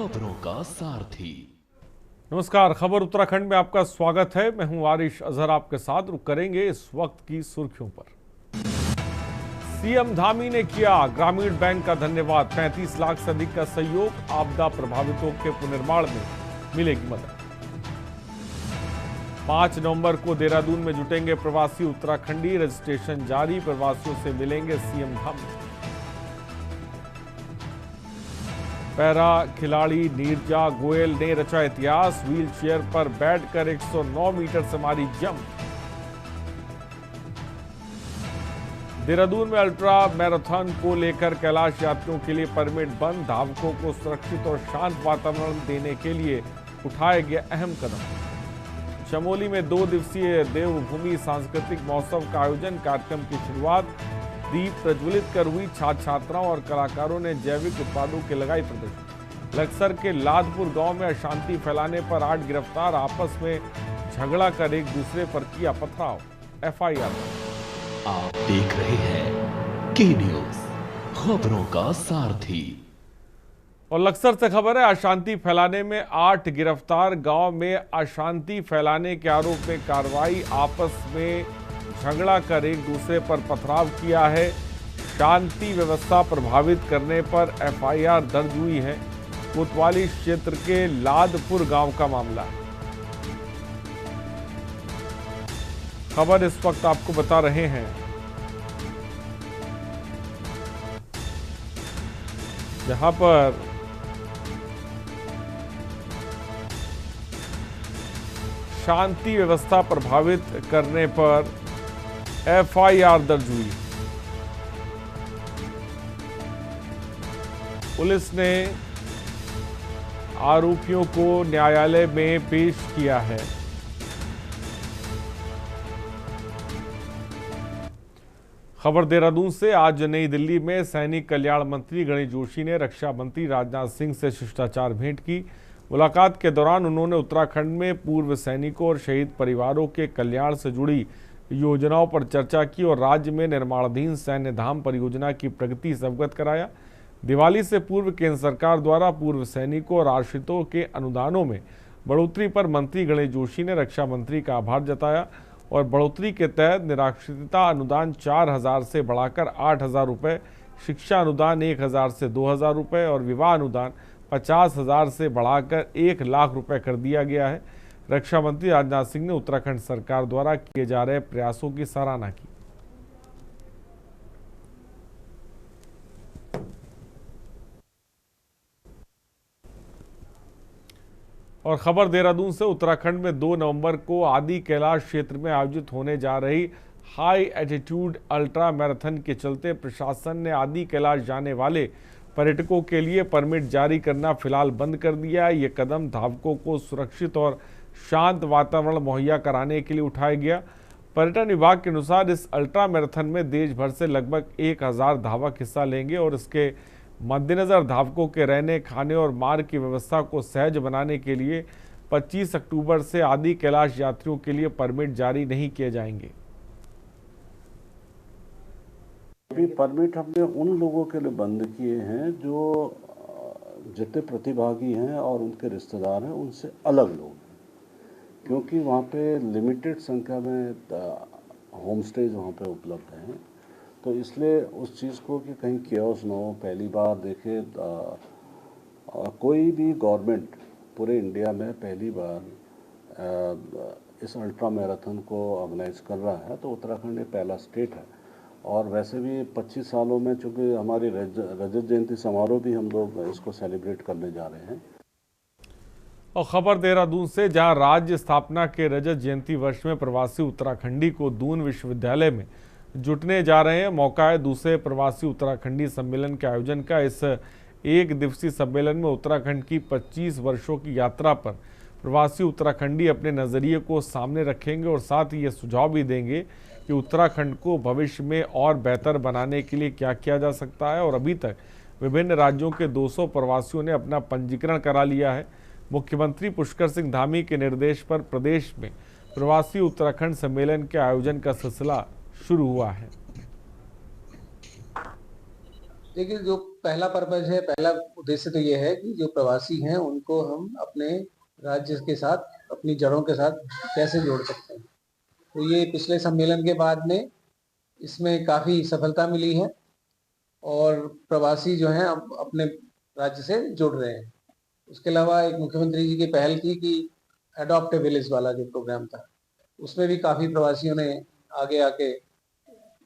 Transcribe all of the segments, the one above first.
खबरों का सारथी। नमस्कार, खबर उत्तराखंड में आपका स्वागत है। मैं हूं आरिश अजहर आपके साथ। रुक करेंगे इस वक्त की सुर्खियों पर। सीएम धामी ने किया ग्रामीण बैंक का धन्यवाद। 35 लाख से अधिक का सहयोग। आपदा प्रभावितों के पुनर्निर्माण में मिलेगी मदद। 5 नवंबर को देहरादून में जुटेंगे प्रवासी उत्तराखंडी। रजिस्ट्रेशन जारी। प्रवासियों से मिलेंगे सीएम धामी। पैरा खिलाड़ी नीरजा गोयल ने रचा इतिहास। व्हील चेयर पर बैठकर 109 मीटर से मारी जंप। देहरादून में अल्ट्रा मैराथन को लेकर कैलाश यात्रियों के लिए परमिट बंद। धावकों को सुरक्षित और शांत वातावरण देने के लिए उठाए गए अहम कदम। चमोली में 2 दिवसीय देवभूमि सांस्कृतिक महोत्सव का आयोजन। कार्यक्रम की शुरुआत दीप प्रज्वलित कर हुई। छात्र छात्राओं और कलाकारों ने जैविक उत्पादों के लगाई प्रदर्शन। लक्सर के लादपुर गांव में अशांति फैलाने पर 8 गिरफ्तार। आपस में झगड़ा कर एक दूसरे पर किया पथराव। एफआईआर। आप देख रहे हैं के न्यूज, खबरों का सारथी। और लक्सर से खबर है, अशांति फैलाने में 8 गिरफ्तार। गांव में अशांति फैलाने के आरोप में कार्रवाई। आपस में झगड़ा कर एक दूसरे पर पथराव किया है। शांति व्यवस्था प्रभावित करने पर एफआईआर दर्ज हुई है। कोतवाली क्षेत्र के लादपुर गांव का मामला है। खबर इस वक्त आपको बता रहे हैं, जहां पर शांति व्यवस्था प्रभावित करने पर एफआईआर दर्ज हुई। पुलिस ने आरोपियों को न्यायालय में पेश किया है। खबर देहरादून से। आज नई दिल्ली में सैनिक कल्याण मंत्री गणेश जोशी ने रक्षा मंत्री राजनाथ सिंह से शिष्टाचार भेंट की। मुलाकात के दौरान उन्होंने उत्तराखंड में पूर्व सैनिकों और शहीद परिवारों के कल्याण से जुड़ी योजनाओं पर चर्चा की और राज्य में निर्माणाधीन सैन्य धाम परियोजना की प्रगति से अवगत कराया। दिवाली से पूर्व केंद्र सरकार द्वारा पूर्व सैनिकों और आश्रितों के अनुदानों में बढ़ोतरी पर मंत्री गणेश जोशी ने रक्षा मंत्री का आभार जताया और बढ़ोतरी के तहत निराश्रितता अनुदान 4,000 से बढ़ाकर 8,000 रुपये, शिक्षा अनुदान 1,000 से 2,000 रुपये और विवाह अनुदान 50,000 से बढ़ाकर 1 लाख रुपये कर दिया गया है। रक्षा मंत्री राजनाथ सिंह ने उत्तराखंड सरकार द्वारा किए जा रहे प्रयासों की सराहना की। और खबर देहरादून से। उत्तराखंड में 2 नवंबर को आदि कैलाश क्षेत्र में आयोजित होने जा रही हाई एल्टीट्यूड अल्ट्रा मैराथन के चलते प्रशासन ने आदि कैलाश जाने वाले पर्यटकों के लिए परमिट जारी करना फिलहाल बंद कर दिया है। ये कदम धावकों को सुरक्षित और शांत वातावरण मुहैया कराने के लिए उठाया गया। पर्यटन विभाग के अनुसार इस अल्ट्रा मैराथन में देश भर से लगभग 1,000 धावक हिस्सा लेंगे और इसके मद्देनजर धावकों के रहने, खाने और मार्ग की व्यवस्था को सहज बनाने के लिए 25 अक्टूबर से आदि कैलाश यात्रियों के लिए परमिट जारी नहीं किए जाएंगे। अभी परमिट हमने उन लोगों के लिए बंद किए हैं जो जितने प्रतिभागी हैं और उनके रिश्तेदार हैं उनसे अलग लोग हैं, क्योंकि वहाँ पे लिमिटेड संख्या में होम स्टेज वहाँ पे उपलब्ध हैं। तो इसलिए उस चीज़ को कि कहीं केओस ना हो। पहली बार देखिए कोई भी गवर्नमेंट पूरे इंडिया में पहली बार इस अल्ट्रा मैराथन को ऑर्गेनाइज कर रहा है, तो उत्तराखंड एक पहला स्टेट है। और वैसे भी 25 सालों में चूँकि हमारी रजत जयंती समारोह भी हम लोग इसको सेलिब्रेट करने जा रहे हैं। और खबर देहरादून से, जहां राज्य स्थापना के रजत जयंती वर्ष में प्रवासी उत्तराखंडी को दून विश्वविद्यालय में जुटने जा रहे हैं। मौका है दूसरे प्रवासी उत्तराखंडी सम्मेलन के आयोजन का। इस 1 दिवसीय सम्मेलन में उत्तराखंड की 25 वर्षों की यात्रा पर प्रवासी उत्तराखंडी अपने नज़रिए को सामने रखेंगे और साथ ही ये सुझाव भी देंगे कि उत्तराखंड को भविष्य में और बेहतर बनाने के लिए क्या किया जा सकता है। और अभी तक विभिन्न राज्यों के 200 प्रवासियों ने अपना पंजीकरण करा लिया है। मुख्यमंत्री पुष्कर सिंह धामी के निर्देश पर प्रदेश में प्रवासी उत्तराखंड सम्मेलन के आयोजन का सिलसिला शुरू हुआ है। देखिए, जो पहला पर्पज है, पहला उद्देश्य तो ये है कि जो प्रवासी हैं उनको हम अपने राज्य के साथ, अपनी जड़ों के साथ कैसे जोड़ सकते हैं। तो ये पिछले सम्मेलन के बाद में इसमें काफ़ी सफलता मिली है और प्रवासी जो हैं अब अपने राज्य से जुड़ रहे हैं। उसके अलावा एक मुख्यमंत्री जी की पहल थी कि अडॉप्ट ए विलेज वाला जो प्रोग्राम था, उसमें भी काफ़ी प्रवासियों ने आगे आके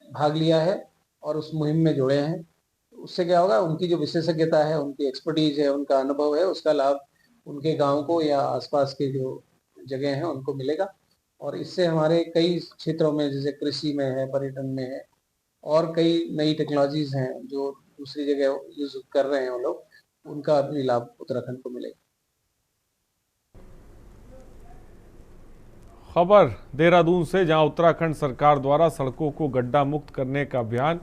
भाग लिया है और उस मुहिम में जुड़े हैं। उससे क्या होगा, उनकी जो विशेषज्ञता है, उनकी एक्सपर्टीज है, उनका अनुभव है, उसका लाभ उनके गांव को या आसपास के जो जगह हैं उनको मिलेगा। और इससे हमारे कई क्षेत्रों में, जैसे कृषि में है, पर्यटन में है, और कई नई टेक्नोलॉजीज हैं जो दूसरी जगह यूज कर रहे हैं वो लोग, उनका भी लाभ उत्तराखंड को मिलेगा। खबर देहरादून से, जहां उत्तराखंड सरकार द्वारा सड़कों को गड्ढा मुक्त करने का अभियान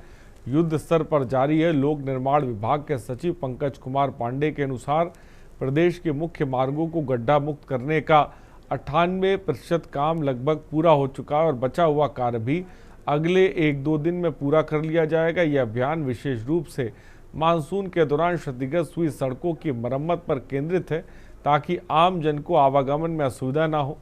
युद्ध स्तर पर जारी है। लोक निर्माण विभाग के सचिव पंकज कुमार पांडे के अनुसार प्रदेश के मुख्य मार्गों को गड्ढा मुक्त करने का 98% काम लगभग पूरा हो चुका है और बचा हुआ कार्य भी अगले 1-2 दिन में पूरा कर लिया जाएगा। यह अभियान विशेष रूप से मानसून के दौरान क्षतिग्रस्त हुई सड़कों की मरम्मत पर केंद्रित है, ताकि आम जन को आवागमन में असुविधा न हो।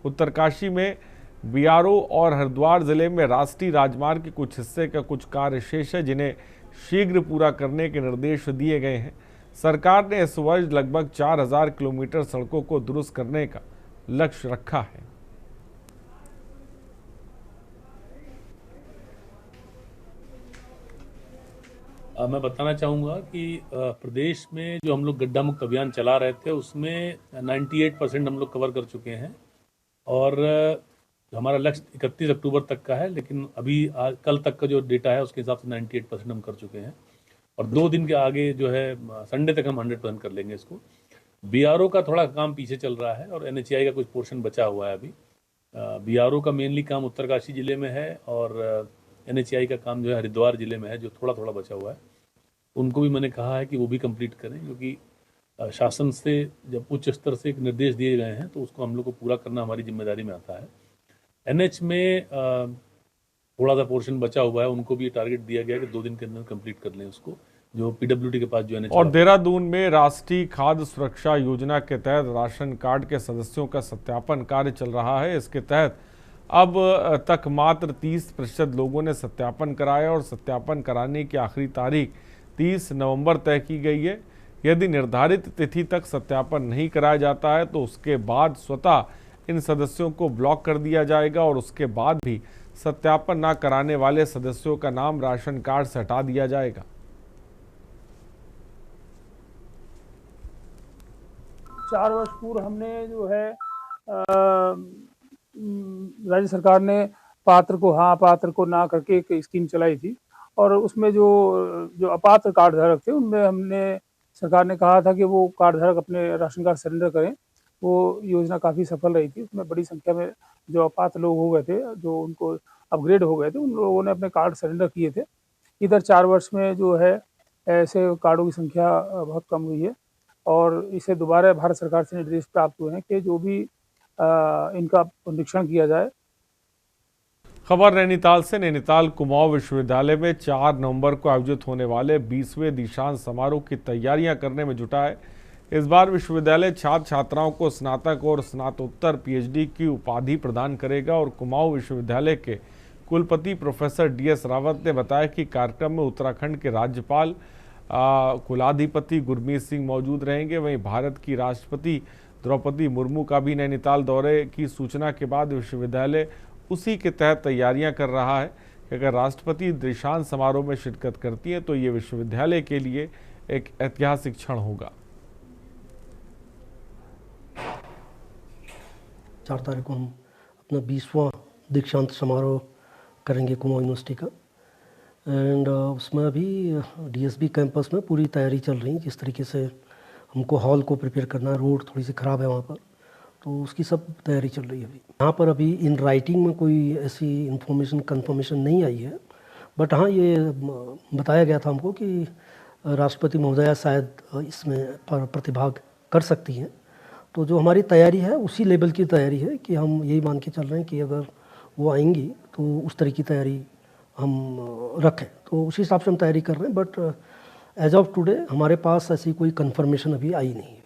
उत्तरकाशी में बीआरओ और हरिद्वार जिले में राष्ट्रीय राजमार्ग के कुछ हिस्से का कुछ कार्य शेष है, जिन्हें शीघ्र पूरा करने के निर्देश दिए गए हैं। सरकार ने इस वर्ष लगभग 4000 किलोमीटर सड़कों को दुरुस्त करने का लक्ष्य रखा है। मैं बताना चाहूँगा कि प्रदेश में जो हम लोग गड्ढा मुक्त अभियान चला रहे थे उसमें 98% हम लोग कवर कर चुके हैं और हमारा लक्ष्य 31 अक्टूबर तक का है, लेकिन अभी कल तक का जो डेटा है उसके हिसाब से 98% हम कर चुके हैं और 2 दिन के आगे जो है संडे तक हम 100% कर लेंगे इसको। बीआरओ का थोड़ा काम पीछे चल रहा है और एनएचएआई का कुछ पोर्शन बचा हुआ है अभी। बीआरओ का मेनली काम उत्तरकाशी जिले में है और एनएचएआई का काम जो है हरिद्वार जिले में है, जो थोड़ा थोड़ा बचा हुआ है। उनको भी मैंने कहा है कि वो भी कंप्लीट करें, क्योंकि शासन से जब उच्च स्तर से एक निर्देश दिए गए हैं तो उसको हम लोग को पूरा करना हमारी जिम्मेदारी में आता है। एनएच में थोड़ा सा पोर्शन बचा हुआ है, उनको भी टारगेट दिया गया है कि 2 दिन के अंदर कंप्लीट कर लें उसको, जो पीडब्ल्यूडी के पास जो एनएच। और देहरादून में राष्ट्रीय खाद्य सुरक्षा योजना के तहत राशन कार्ड के सदस्यों का सत्यापन कार्य चल रहा है। इसके तहत अब तक मात्र 30% लोगों ने सत्यापन कराया और सत्यापन कराने की आखिरी तारीख 30 नवंबर तय की गई है। यदि निर्धारित तिथि तक सत्यापन नहीं कराया जाता है तो उसके बाद स्वतः इन सदस्यों को ब्लॉक कर दिया जाएगा और उसके बाद भी सत्यापन न कराने वाले सदस्यों का नाम राशन कार्ड से हटा दिया जाएगा। चार वर्ष पूर्व हमने जो है राज्य सरकार ने पात्र को हाँ, पात्र को ना करके एक स्कीम चलाई थी और उसमें जो अपात्र कार्ड धारक थे उनमें हमने सरकार ने कहा था कि वो कार्ड धारक अपने राशन कार्ड सरेंडर करें। वो योजना काफ़ी सफल रही थी। उसमें बड़ी संख्या में जो अपात्र लोग हो गए थे, जो उनको अपग्रेड हो गए थे, उन लोगों ने अपने कार्ड सरेंडर किए थे। इधर 4 वर्ष में जो है ऐसे कार्डों की संख्या बहुत कम हुई है और इसे दोबारा भारत सरकार से निर्देश प्राप्त हुए हैं कि जो भी इनका निरीक्षण किया जाए। खबर नैनीताल से। नैनीताल कुमाऊं विश्वविद्यालय में 4 नवंबर को आयोजित होने वाले 20वें दीक्षांत समारोह की तैयारियां करने में जुटा है। इस बार विश्वविद्यालय छात्र छात्राओं को स्नातक और स्नातकोत्तर पीएचडी की उपाधि प्रदान करेगा और कुमाऊं विश्वविद्यालय के कुलपति प्रोफेसर डीएस रावत ने बताया कि कार्यक्रम में उत्तराखंड के राज्यपाल कुलाधिपति गुरमीत सिंह मौजूद रहेंगे। वहीं भारत की राष्ट्रपति द्रौपदी मुर्मू का भी नैनीताल दौरे की सूचना के बाद विश्वविद्यालय उसी के तहत तैयारियां कर रहा है कि अगर राष्ट्रपति दीक्षांत समारोह में शिरकत करती हैं तो ये विश्वविद्यालय के लिए एक ऐतिहासिक क्षण होगा। 4 तारीख को हम अपना 20वां दीक्षांत समारोह करेंगे कुमाऊं यूनिवर्सिटी का एंड उसमें अभी डीएसबी कैंपस में पूरी तैयारी चल रही है। जिस तरीके से हमको हॉल को प्रिपेयर करना है, रोड थोड़ी सी ख़राब है वहाँ पर, तो उसकी सब तैयारी चल रही है। अभी यहाँ पर अभी इन राइटिंग में कोई ऐसी इन्फॉर्मेशन कंफर्मेशन नहीं आई है, बट हाँ ये बताया गया था हमको कि राष्ट्रपति महोदया शायद इसमें प्रतिभाग कर सकती हैं। तो जो हमारी तैयारी है उसी लेवल की तैयारी है कि हम यही मान के चल रहे हैं कि अगर वो आएंगी तो उस तरह की तैयारी हम रखें, तो उसी हिसाब से हम तैयारी कर रहे हैं। बट एज ऑफ टुडे हमारे पास ऐसी कोई कंफर्मेशन अभी आई नहीं है।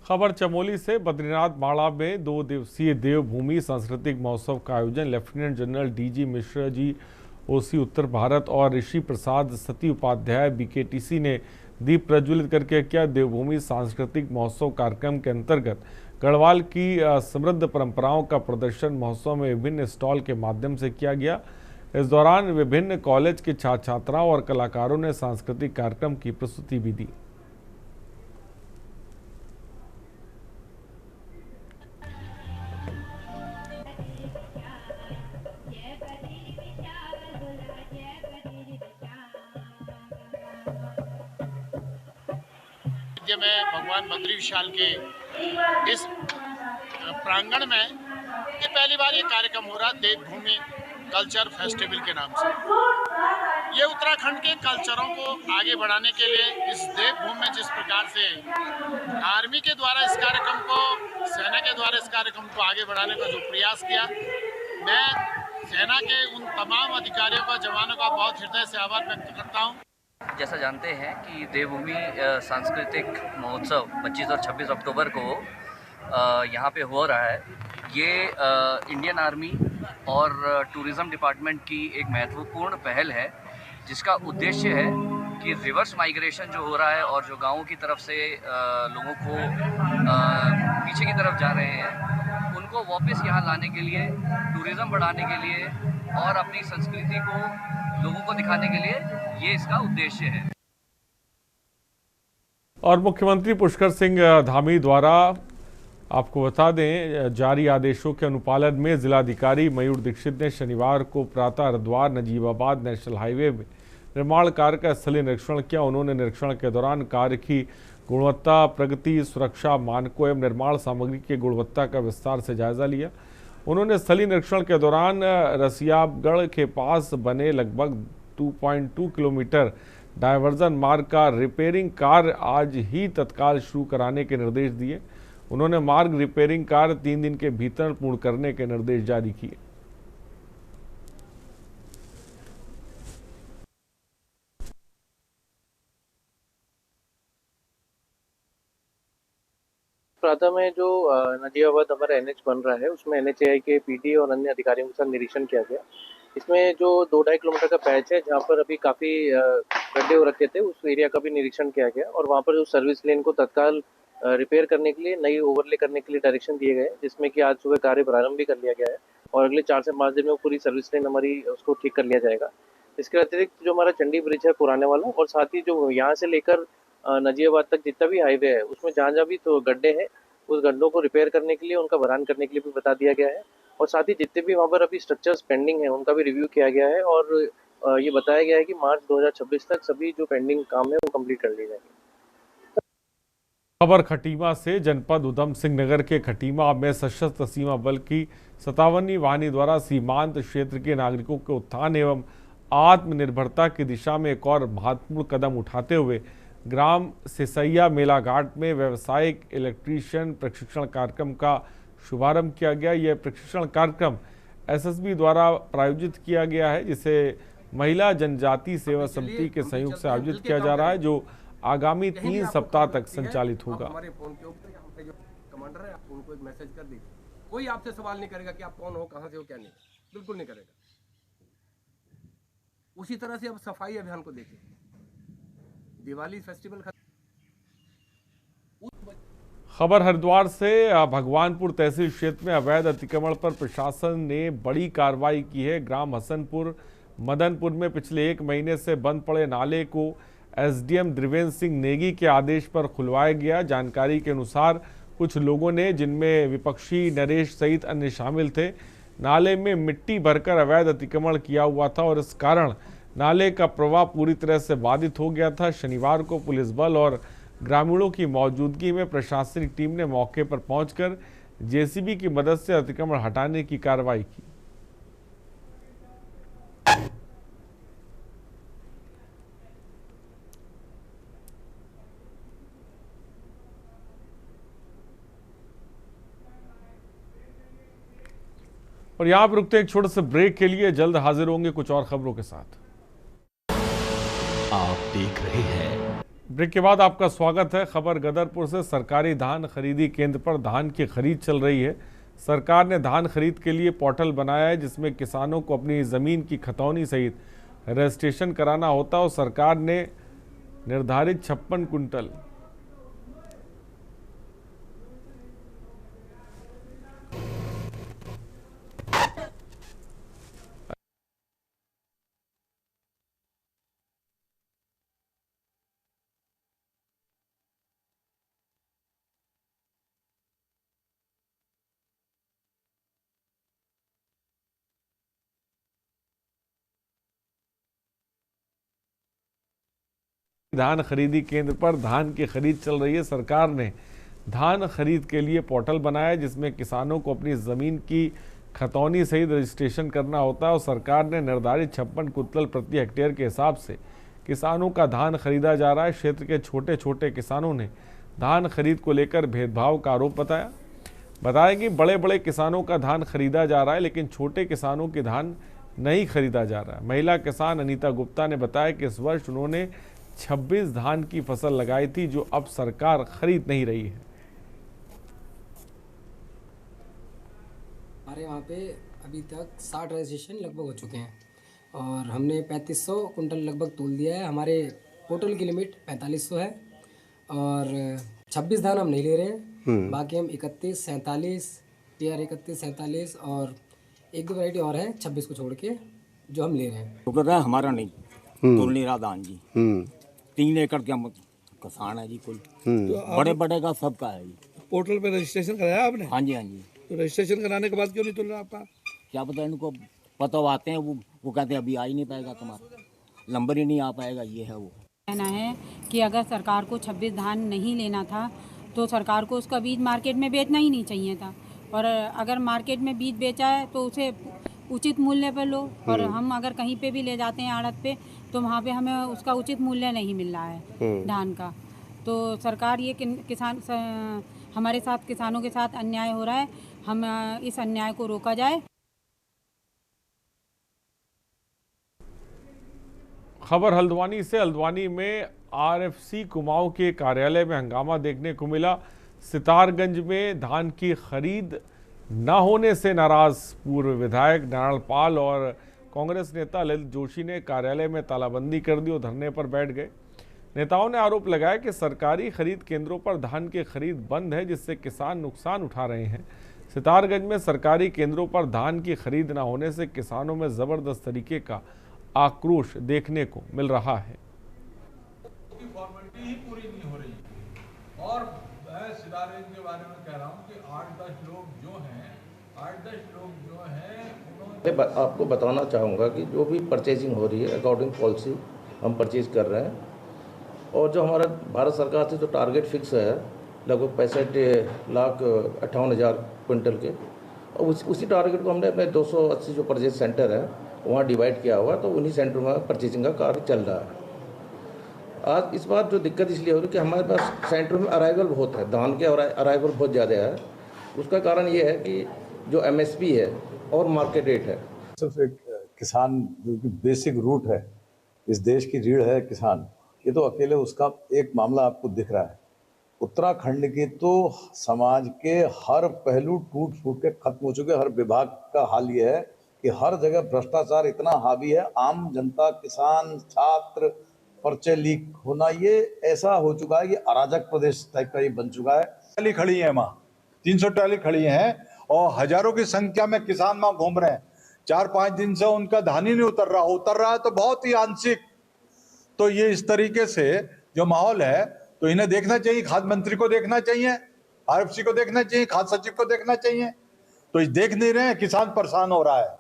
खबर चमोली से। बद्रीनाथ बाड़ा में 2 दिवसीय देवभूमि सांस्कृतिक महोत्सव का आयोजन lieutenant general DG Mishra ji, ओसी उत्तर भारत और ऋषि प्रसाद सती उपाध्याय बीकेटीसी ने दीप प्रज्वलित करके किया। देवभूमि सांस्कृतिक महोत्सव कार्यक्रम के अंतर्गत गढ़वाल की समृद्ध परंपराओं का प्रदर्शन महोत्सव में विभिन्न स्टॉल के माध्यम से किया गया। इस दौरान विभिन्न कॉलेज के छात्र छात्राओं और कलाकारों ने सांस्कृतिक कार्यक्रम की प्रस्तुति भी दी। में भगवान बद्री विशाल के इस प्रांगण में ये पहली बार ये कार्यक्रम हो रहा है, देवभूमि कल्चर फेस्टिवल के नाम से। ये उत्तराखंड के कल्चरों को आगे बढ़ाने के लिए इस देवभूमि में जिस प्रकार से आर्मी के द्वारा इस कार्यक्रम को, सेना के द्वारा इस कार्यक्रम को आगे बढ़ाने का जो प्रयास किया, मैं सेना के उन तमाम अधिकारियों का, जवानों का बहुत हृदय से आभार व्यक्त करता हूँ। जैसा जानते हैं कि देवभूमि सांस्कृतिक महोत्सव 25 और 26 अक्टूबर को यहाँ पे हो रहा है। ये इंडियन आर्मी और टूरिज़्म डिपार्टमेंट की एक महत्वपूर्ण पहल है, जिसका उद्देश्य है कि रिवर्स माइग्रेशन जो हो रहा है और जो गाँवों की तरफ से लोगों को पीछे की तरफ जा रहे हैं, उनको वापस यहाँ लाने के लिए, टूरिज़्म बढ़ाने के लिए और अपनी संस्कृति को लोगों को दिखाने के लिए ये इसका उद्देश्य है। और मुख्यमंत्री पुष्कर सिंह धामी द्वारा आपको बता दें, जारी आदेशों के अनुपालन में जिलाधिकारी मयूर दीक्षित ने शनिवार को प्रातः हरिद्वार नजीबाबाद नेशनल हाईवे में निर्माण कार्य का स्थलीय निरीक्षण किया। उन्होंने निरीक्षण के दौरान कार्य की गुणवत्ता, प्रगति, सुरक्षा मानकों एवं निर्माण सामग्री की गुणवत्ता का विस्तार से जायजा लिया। उन्होंने स्थलीय निरीक्षण के दौरान रसियाबगढ़ के पास बने लगभग 2.2 किलोमीटर डायवर्जन मार्ग का रिपेयरिंग कार्य आज ही तत्काल शुरू कराने के निर्देश दिए। उन्होंने मार्ग रिपेयरिंग कार्य 3 दिन के भीतर पूर्ण करने के निर्देश जारी किए। प्रातः में जो नजीबाबाद हमारा NH बन रहा है, उसमें NHAI के PD और अन्य अधिकारियों के साथ निरीक्षण किया गया। इसमें जो 2-2.5 किलोमीटर का पैच है, जहाँ पर अभी काफ़ी गड्ढे हो रखे थे, उस एरिया का भी निरीक्षण किया गया और वहाँ पर जो सर्विस लेन को तत्काल रिपेयर करने के लिए, नई ओवरले करने के लिए डायरेक्शन दिए गए, जिसमें कि आज सुबह कार्य प्रारंभ भी कर लिया गया है और अगले 4 से 5 दिन में वो पूरी सर्विस लेन हमारी उसको ठीक कर लिया जाएगा। इसके अतिरिक्त जो हमारा चंडी ब्रिज है पुराने वाला, और साथ ही जो यहाँ से लेकर नजीबाबाद तक जितना भी हाईवे है, उसमें जहाँ भी तो गड्ढे हैं, उस गड्ढों को रिपेयर करने के लिए, उनका भरान करने के लिए भी बता दिया गया है। और साथ ही जितने भी वहाँ पर अभी स्ट्रक्चर्स पेंडिंग है, उनका भी रिव्यू किया गया है और ये बताया गया है कि मार्च 2026 तक सभी जो पेंडिंग काम है वो कंप्लीट कर लिए जाएंगे। खबर खटीमा से। जनपद उधम सिंह नगर के खटीमा में सशस्त्र सीमा बल की 57वीं वाहिनी द्वारा सीमांत क्षेत्र के नागरिकों के उत्थान एवं आत्मनिर्भरता की दिशा में एक और महत्वपूर्ण कदम उठाते हुए ग्राम सिसैया मेला घाट में व्यावसायिक इलेक्ट्रीशियन प्रशिक्षण कार्यक्रम का शुभारंभ किया गया। यह प्रशिक्षण कार्यक्रम SSB द्वारा प्रायोजित किया गया है, जिसे महिला जनजाति सेवा समिति के सहयोग से आयोजित किया जा रहा है, जो आगामी 3 सप्ताह तक संचालित होगा। हमारे फोन के ऊपर यहाँ पे जो कमांडर है, आप उनको एक मैसेज कर दीजिए। कोई आपसे सवाल नहीं करेगा कि आप कौन हो, कहाँ से हो, क्या नहीं, बिल्कुल नहीं करेगा। उसी तरह से अब सफाई अभियान को देखिए, दिवाली फेस्टिवल खबर हरिद्वार से। भगवानपुर तहसील क्षेत्र में अवैध अतिक्रमण पर प्रशासन ने बड़ी कार्रवाई की है। ग्राम हसनपुर मदनपुर में पिछले 1 महीने से बंद पड़े नाले को SDM द्रिवेंद्र सिंह नेगी के आदेश पर खुलवाया गया। जानकारी के अनुसार कुछ लोगों ने, जिनमें विपक्षी नरेश सहित अन्य शामिल थे, नाले में मिट्टी भरकर अवैध अतिक्रमण किया हुआ था और इस कारण नाले का प्रवाह पूरी तरह से बाधित हो गया था। शनिवार को पुलिस बल और ग्रामीणों की मौजूदगी में प्रशासनिक टीम ने मौके पर पहुंचकर JCB की मदद से अतिक्रमण हटाने की कार्रवाई की। और यहां पर रुकते एक छोटे से ब्रेक के लिए, जल्द हाजिर होंगे कुछ और खबरों के साथ। देख रहे हैं। ब्रेक के बाद आपका स्वागत है। खबर गदरपुर से। सरकारी धान खरीदी केंद्र पर धान की खरीद चल रही है। सरकार ने धान खरीद के लिए पोर्टल बनाया है जिसमें किसानों को अपनी ज़मीन की खतौनी सहित रजिस्ट्रेशन कराना होता है और सरकार ने निर्धारित 56 कुंटल धान खरीदी केंद्र पर धान की खरीद चल रही है। सरकार ने धान खरीद के लिए पोर्टल बनाया है जिसमें किसानों को अपनी ज़मीन की खतौनी सहित रजिस्ट्रेशन करना होता है और सरकार ने निर्धारित 56 कुंतल प्रति हेक्टेयर के हिसाब से किसानों का धान खरीदा जा रहा है। क्षेत्र के छोटे छोटे किसानों ने धान खरीद को लेकर भेदभाव का आरोप बताया कि बड़े बड़े किसानों का धान खरीदा जा रहा है लेकिन छोटे किसानों के धान नहीं खरीदा जा रहा है। महिला किसान अनीता गुप्ता ने बताया कि इस वर्ष उन्होंने 26 धान की फसल लगाई थी जो अब सरकार खरीद नहीं रही है। हमारे वहाँ पे अभी तक 60 रजिस्ट्रेशन लगभग हो चुके हैं और हमने 3500 कुंटल लगभग तोल दिया है। हमारे पोर्टल की लिमिट 4500 है और 26 धान हम नहीं ले रहे हैं। बाकी हम 31, 47, TR 31, 47 और एक दो वैरायटी और है 26 को छोड़ के जो हम ले रहे हैं। तो हमारा नहीं तोल नहीं रहा धान जी। 3 एकड़ के हम किसान है जी कुल। तो बड़े बड़े का सबका है जी। पोर्टल पे रजिस्ट्रेशन कराया आपने? हाँ जी हाँ जी। तो रजिस्ट्रेशन कराने के बाद क्यों नहीं तोल रहा आपका? क्या पता, इनको पता आते हैं वो कहते हैं अभी आ ही नहीं पाएगा, तुम्हारा नंबर ही नहीं आ पाएगा। ये है वो कहना है कि अगर सरकार को 26 धान नहीं लेना था तो सरकार को उसका बीज मार्केट में बेचना ही नहीं चाहिए था और अगर मार्केट में बीज बेचा है तो उसे उचित मूल्य पर लो और हम अगर कहीं पे भी ले जाते हैं आड़त पे तो वहाँ पे हमें उसका उचित मूल्य नहीं मिल रहा है धान का। तो सरकार ये किसान हमारे साथ किसानों के साथ अन्याय हो रहा है, हम इस अन्याय को रोका जाए। खबर हल्द्वानी से। हल्द्वानी में RFC कुमाऊं के कार्यालय में हंगामा देखने को मिला। सितारगंज में धान की खरीद न होने से नाराज पूर्व विधायक नारायण पाल और कांग्रेस नेता ललित जोशी ने कार्यालय में तालाबंदी कर दी और धरने पर बैठ गए। नेताओं ने आरोप लगाया कि सरकारी खरीद केंद्रों पर धान की खरीद बंद है जिससे किसान नुकसान उठा रहे हैं। सितारगंज में सरकारी केंद्रों पर धान की खरीद न होने से किसानों में जबरदस्त तरीके का आक्रोश देखने को मिल रहा है। फॉर्मेलिटी ही पूरी नहीं हो रही और मैं सितारगंज के बारे में कह रहा हूँ कि 8-10 लोग जो हैं मैं आपको बताना चाहूँगा कि जो भी परचेजिंग हो रही है अकॉर्डिंग पॉलिसी हम परचेज कर रहे हैं और जो हमारा भारत सरकार से जो टारगेट फिक्स है लगभग 65,58,000 क्विंटल के और उसी टारगेट को हमने अपने 280 जो परचेज सेंटर है वहाँ डिवाइड किया हुआ तो उन्हीं सेंटर में परचेजिंग का कार्य चल रहा है। आज इस बार जो दिक्कत इसलिए हो रही है कि हमारे पास सेंटर में अराइवल बहुत है, धान के अराइवल बहुत ज़्यादा है। उसका कारण ये है कि जो MSP है और मार्केट रेट है। सिर्फ एक किसान जो कि बेसिक रूट है, इस देश की रीढ़ है किसान, ये तो अकेले उसका एक मामला आपको दिख रहा है। उत्तराखंड के तो समाज के हर पहलू टूट फूट के खत्म हो चुके। हर विभाग का हाल ये है कि हर जगह भ्रष्टाचार इतना हावी है, आम जनता, किसान, छात्र, पर्चे लीक होना, ये ऐसा हो चुका है कि अराजक प्रदेश टाइप का ये बन चुका है। ट्राली खड़ी है वहाँ, 300 ट्राली खड़ी हैं और हजारों की संख्या में किसान वहाँ घूम रहे हैं। 4-5 दिन से उनका धान ही नहीं उतर रहा है तो बहुत ही आंशिक। तो ये इस तरीके से जो माहौल है तो इन्हें देखना चाहिए, खाद्य मंत्री को देखना चाहिए, RFC को देखना चाहिए, खाद्य सचिव को देखना चाहिए। तो ये देख नहीं रहे हैं, किसान परेशान हो रहा है।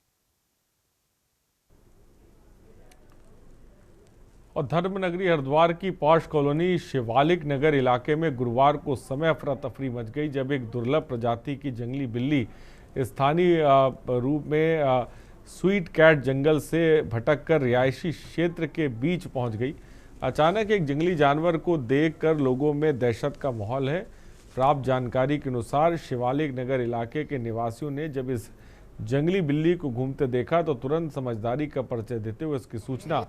और धर्मनगरी हरिद्वार की पॉश कॉलोनी शिवालिक नगर इलाके में गुरुवार को समय अफरा तफरी मच गई जब एक दुर्लभ प्रजाति की जंगली बिल्ली स्थानीय रूप में स्वीट कैट जंगल से भटककर रिहायशी क्षेत्र के बीच पहुंच गई। अचानक एक जंगली जानवर को देखकर लोगों में दहशत का माहौल है। प्राप्त जानकारी के अनुसार शिवालिक नगर इलाके के निवासियों ने जब इस जंगली बिल्ली को घूमते देखा तो तुरंत समझदारी का परिचय देते हुए उसकी सूचना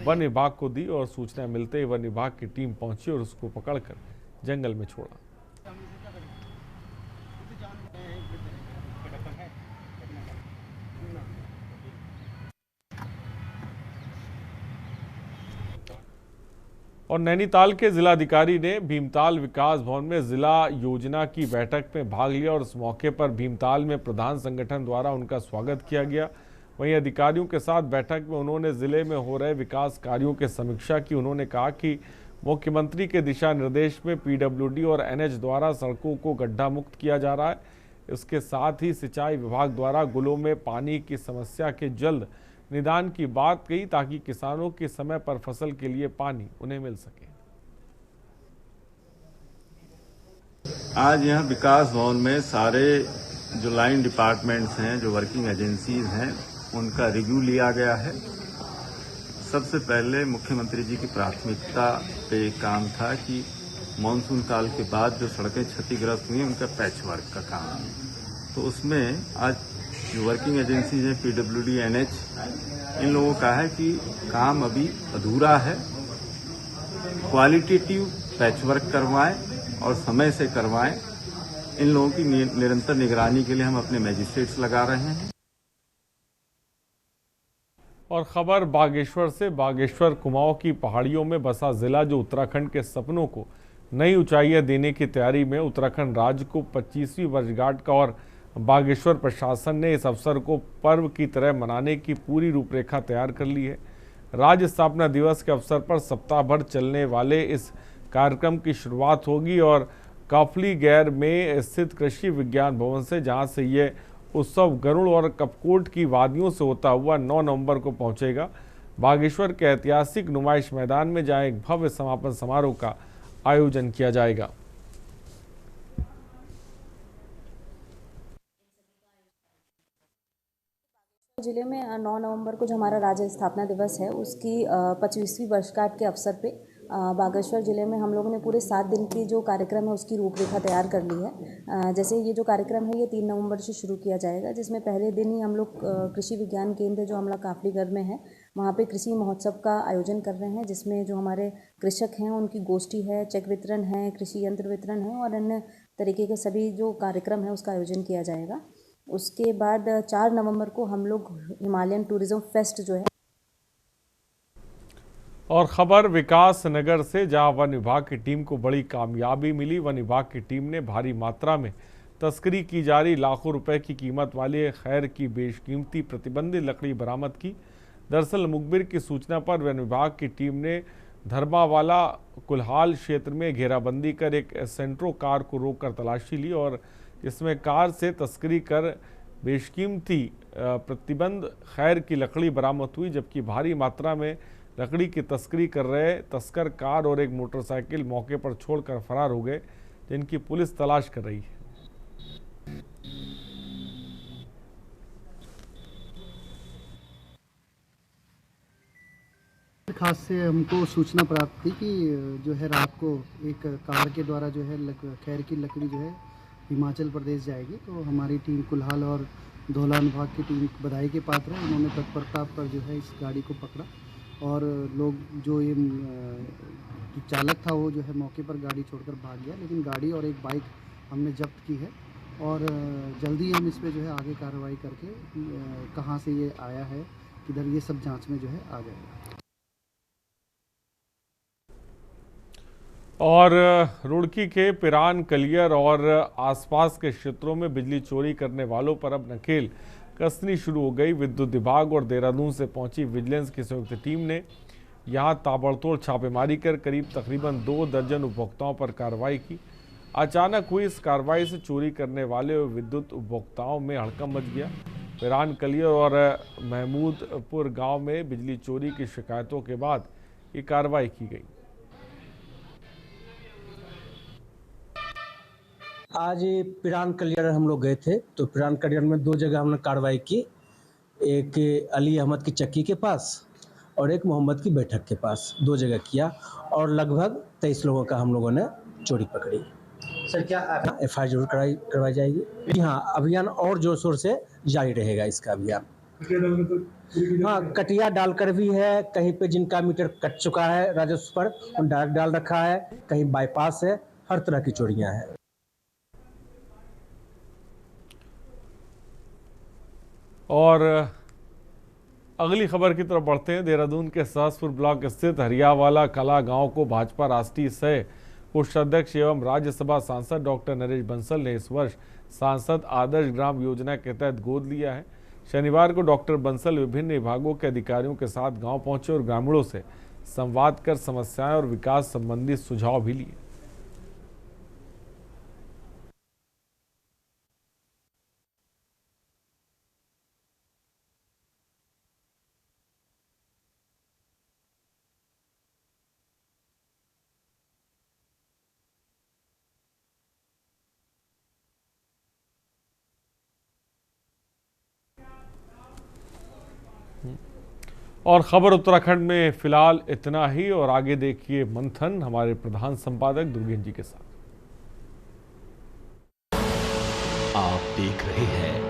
वन विभाग को दी और सूचना मिलते ही वन विभाग की टीम पहुंची और उसको पकड़कर जंगल में छोड़ा। और नैनीताल के जिलाधिकारी ने भीमताल विकास भवन में जिला योजना की बैठक में भाग लिया और इस मौके पर भीमताल में प्रधान संगठन द्वारा उनका स्वागत किया गया। वहीं अधिकारियों के साथ बैठक में उन्होंने जिले में हो रहे विकास कार्यों की समीक्षा की। उन्होंने कहा कि मुख्यमंत्री के दिशा निर्देश में पीडब्ल्यूडी और एनएच द्वारा सड़कों को गड्ढा मुक्त किया जा रहा है। इसके साथ ही सिंचाई विभाग द्वारा गुलों में पानी की समस्या के जल्द निदान की बात कही ताकि किसानों के समय पर फसल के लिए पानी उन्हें मिल सके। आज यहाँ विकास भवन में सारे जो लाइन डिपार्टमेंट्स हैं, जो वर्किंग एजेंसीज हैं, उनका रिव्यू लिया गया है। सबसे पहले मुख्यमंत्री जी की प्राथमिकता पे काम था कि मानसून काल के बाद जो सड़कें क्षतिग्रस्त हुई उनका पैच वर्क का काम, तो उसमें आज जो वर्किंग एजेंसीज हैं पीडब्ल्यूडी, एनएच, इन लोगों का है कि काम अभी अधूरा है, क्वालिटेटिव पैचवर्क करवाएं और समय से करवाएं। इन लोगों की निरंतर निगरानी के लिए हम अपने मैजिस्ट्रेट्स लगा रहे हैं। और खबर बागेश्वर से। बागेश्वर कुमाऊं की पहाड़ियों में बसा जिला जो उत्तराखंड के सपनों को नई ऊंचाइयां देने की तैयारी में, उत्तराखंड राज्य को 25वीं वर्षगांठ का और बागेश्वर प्रशासन ने इस अवसर को पर्व की तरह मनाने की पूरी रूपरेखा तैयार कर ली है। राज्य स्थापना दिवस के अवसर पर सप्ताह भर चलने वाले इस कार्यक्रम की शुरुआत होगी और काफली गैर में स्थित कृषि विज्ञान भवन से, जहां से ये उत्सव गरुड़ और कपकोट की वादियों से होता हुआ 9 नवंबर को पहुंचेगा। बागेश्वर के ऐतिहासिक नुमाइश मैदान में जहां एक भव्य समापन समारोह का आयोजन किया जाएगा। जिले में 9 नवंबर को जो हमारा राज्य स्थापना दिवस है उसकी 25वीं वर्षगांठ के अवसर पे बागेश्वर जिले में हम लोगों ने पूरे 7 दिन की जो कार्यक्रम है उसकी रूपरेखा तैयार कर ली है। जैसे ये जो कार्यक्रम है ये 3 नवंबर से शुरू किया जाएगा, जिसमें पहले दिन ही हम लोग कृषि विज्ञान केंद्र जो हमारा काफलीगढ़ में है वहाँ पे कृषि महोत्सव का आयोजन कर रहे हैं, जिसमें जो हमारे कृषक हैं उनकी गोष्ठी है, चेक वितरण है, कृषि यंत्र वितरण है और अन्य तरीके के सभी जो कार्यक्रम है उसका आयोजन किया जाएगा। उसके बाद 4 नवंबर को हम लोग हिमालयन टूरिज्म फेस्ट जो है। और खबर विकास नगर से, जहां वन विभाग की टीम को बड़ी कामयाबी मिली। वन विभाग की टीम ने भारी मात्रा में तस्करी की जा रही लाखों रुपए की कीमत वाली खैर की बेशकीमती प्रतिबंधित लकड़ी बरामद की। दरअसल मुखबिर की सूचना पर वन विभाग की टीम ने धर्मावाला कुल्हाल क्षेत्र में घेराबंदी कर एक सेंट्रो कार को रोककर तलाशी ली और इसमें कार से तस्करी कर बेशकीमती प्रतिबंध खैर की लकड़ी बरामद हुई, जबकि भारी मात्रा में लकड़ी की तस्करी कर रहे तस्कर कार और एक मोटरसाइकिल मौके पर छोड़कर फरार हो गए, जिनकी पुलिस तलाश कर रही है। खास से हमको सूचना प्राप्त थी कि जो है रात को एक कार के द्वारा जो है खैर की लकड़ी जो है हिमाचल प्रदेश जाएगी, तो हमारी टीम कुल्हाल और धौलान विभाग की टीम बधाई के पात्र है। उन्होंने तत्परता पर जो है इस गाड़ी को पकड़ा और लोग जो ये चालक था वो जो है मौके पर गाड़ी छोड़कर भाग गया, लेकिन गाड़ी और एक बाइक हमने जब्त की है और जल्दी हम इस पर जो है आगे कार्रवाई करके कहाँ से ये आया है, किधर, ये सब जांच में जो है आ जाएगा। और रुड़की के पिरान कलियर और आसपास के क्षेत्रों में बिजली चोरी करने वालों पर अब नकेल कसनी शुरू हो गई। विद्युत विभाग और देहरादून से पहुंची विजिलेंस की संयुक्त टीम ने यहां ताबड़तोड़ छापेमारी कर तकरीबन 2 दर्जन उपभोक्ताओं पर कार्रवाई की। अचानक हुई इस कार्रवाई से चोरी करने वाले विद्युत उपभोक्ताओं में हड़कंप मच गया। पिरान कलियर और महमूदपुर गाँव में बिजली चोरी की शिकायतों के बाद ये कार्रवाई की गई। आज पिरान कलियर हम लोग गए थे, तो पिरान कलियर में 2 जगह हमने कार्रवाई की, एक अली अहमद की चक्की के पास और एक मोहम्मद की बैठक के पास, 2 जगह किया और लगभग 23 लोगों का हम लोगों ने चोरी पकड़ी। सर क्या FIR जरूर करवाई जाएगी। जी हाँ, अभियान और जोर शोर से जारी रहेगा इसका अभियान। हाँ, कटिया डालकर भी है, कहीं पे जिनका मीटर कट चुका है राजस्व पर उन डायरेक्ट डाल रखा है, कहीं बाईपास है, हर तरह की चोरियां हैं। और अगली खबर की तरफ बढ़ते हैं। देहरादून के सहसपुर ब्लॉक स्थित हरियावाला कला गांव को भाजपा राष्ट्रीय सह कोषाध्यक्ष एवं राज्यसभा सांसद डॉक्टर नरेश बंसल ने इस वर्ष सांसद आदर्श ग्राम योजना के तहत गोद लिया है। शनिवार को डॉक्टर बंसल विभिन्न विभागों के अधिकारियों के साथ गांव पहुंचे और ग्रामीणों से संवाद कर समस्याएं और विकास संबंधी सुझाव भी लिए। और खबर उत्तराखंड में फिलहाल इतना ही, और आगे देखिए मंथन हमारे प्रधान संपादक दुर्गेश जी के साथ। आप देख रहे हैं